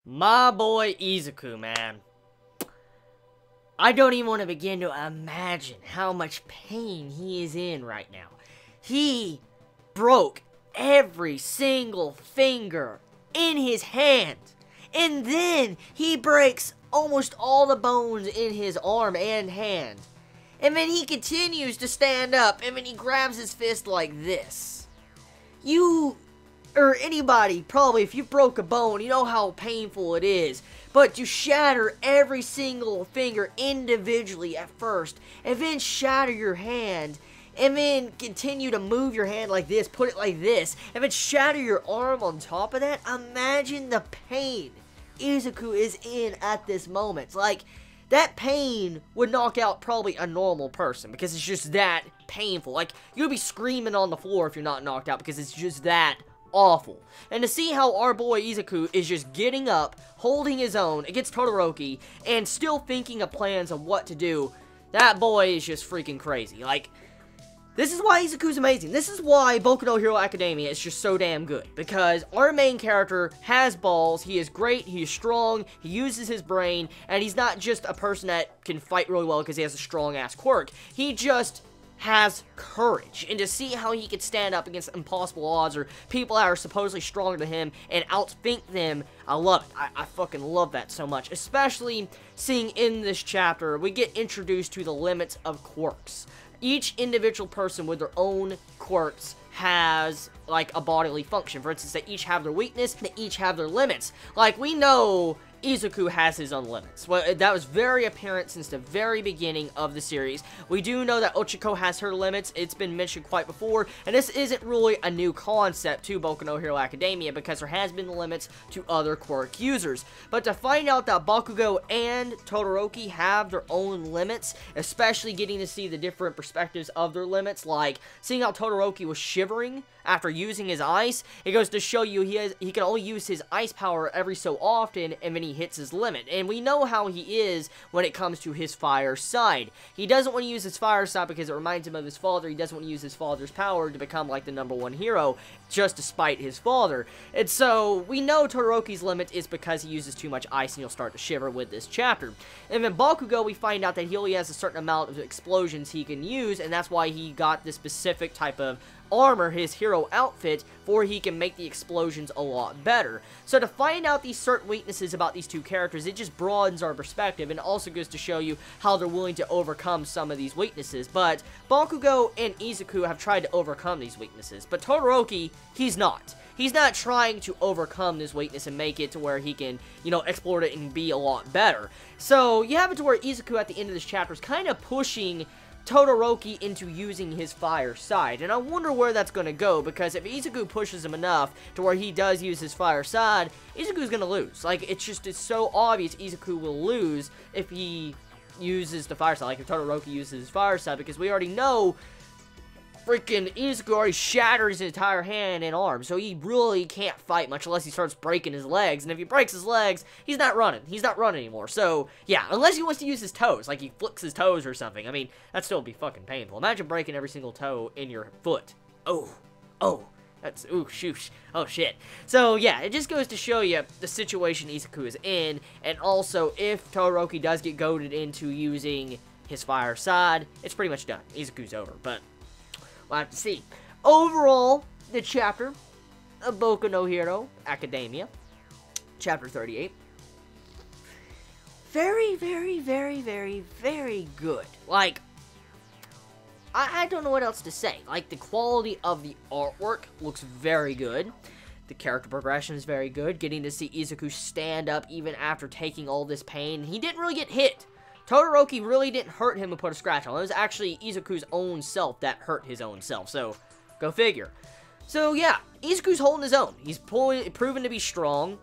My boy Izuku, man. I don't even want to begin to imagine how much pain he is in right now. He broke every single finger in his hand. And then he breaks almost all the bones in his arm and hand. And then he continues to stand up, and then he grabs his fist like this. You, or anybody, probably, if you broke a bone, you know how painful it is. But to shatter every single finger individually at first, and then shatter your hand, and then continue to move your hand like this, put it like this, and then shatter your arm on top of that, imagine the pain Izuku is in at this moment. Like, that pain would knock out probably a normal person, because it's just that painful. Like, you'll be screaming on the floor if you're not knocked out, because it's just that awful. And to see how our boy Izuku is just getting up, holding his own against Todoroki, and still thinking of plans on what to do, that boy is just freaking crazy. Like, this is why Izuku's amazing. This is why Boku no Hero Academia is just so damn good. Because our main character has balls, he is great, he is strong, he uses his brain, and he's not just a person that can fight really well because he has a strong-ass quirk. He just has courage, and to see how he could stand up against impossible odds or people that are supposedly stronger than him and outthink them, I love it. I fucking love that so much, especially seeing in this chapter we get introduced to the limits of quirks. Each individual person with their own quirks has, like, a bodily function. For instance, they each have their weakness, they each have their limits. Like, we know Izuku has his own limits. Well, that was very apparent since the very beginning of the series. We do know that Ochiko has her limits. It's been mentioned quite before, and this isn't really a new concept to Boku no Hero Academia because there has been limits to other quirk users. But to find out that Bakugo and Todoroki have their own limits, especially getting to see the different perspectives of their limits, like seeing how Todoroki was shivering after using his ice, it goes to show you he can only use his ice power every so often, and then he hits his limit. And we know how he is when it comes to his fire side. He doesn't want to use his fire side because it reminds him of his father. He doesn't want to use his father's power to become like the #1 hero, just to spite his father. And so, we know Todoroki's limit is because he uses too much ice, and he'll start to shiver with this chapter. And then Bakugo, we find out that he only has a certain amount of explosions he can use, and that's why he got this specific type of armor, his hero outfit, for he can make the explosions a lot better. So to find out these certain weaknesses about these two characters, it just broadens our perspective and also goes to show you how they're willing to overcome some of these weaknesses. But Bakugo and Izuku have tried to overcome these weaknesses, but Todoroki, he's not. He's not trying to overcome this weakness and make it to where he can, you know, exploit it and be a lot better. So you have it to where Izuku at the end of this chapter is kind of pushing Todoroki into using his fire side, and I wonder where that's going to go, because if Izuku pushes him enough to where he does use his fire side, Izuku's going to lose. Like, it's so obvious Izuku will lose if he uses the fire side, like if Todoroki uses his fire side, because we already know freaking Izuku already shatters his entire hand and arm, so he really can't fight much unless he starts breaking his legs, and if he breaks his legs, he's not running. He's not running anymore, so, yeah, unless he wants to use his toes, like he flicks his toes or something. I mean, that'd still be fucking painful. Imagine breaking every single toe in your foot. Oh, that's, ooh, shoosh, oh shit. So, yeah, it just goes to show you the situation Izuku is in, and also, if Todoroki does get goaded into using his fire side, it's pretty much done. Izuku's over, but we'll have to see. Overall, the chapter of Boku no Hero Academia, chapter 38, very, very, very, very, very good. Like, I don't know what else to say. Like, the quality of the artwork looks very good. The character progression is very good. Getting to see Izuku stand up even after taking all this pain. He didn't really get hit. Todoroki really didn't hurt him and put a scratch on. It was actually Izuku's own self that hurt his own self. So, go figure. So, yeah, Izuku's holding his own. He's proven to be strong.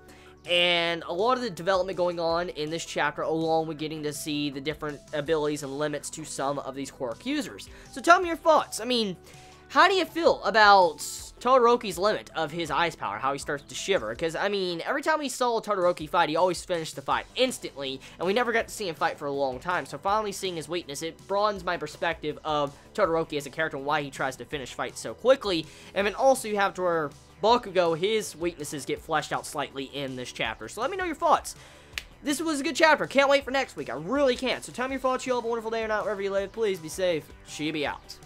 And a lot of the development going on in this chapter, along with getting to see the different abilities and limits to some of these quirk users. So, tell me your thoughts. I mean, how do you feel about Todoroki's limit of his ice power, how he starts to shiver? Because, I mean, every time we saw Todoroki fight, he always finished the fight instantly, and we never got to see him fight for a long time. So finally seeing his weakness, it broadens my perspective of Todoroki as a character and why he tries to finish fights so quickly. And then also you have to where Bakugo, his weaknesses get fleshed out slightly in this chapter. So let me know your thoughts. This was a good chapter. Can't wait for next week. I really can't. So tell me your thoughts. You all have a wonderful day or night wherever you live. Please be safe. Chibi out.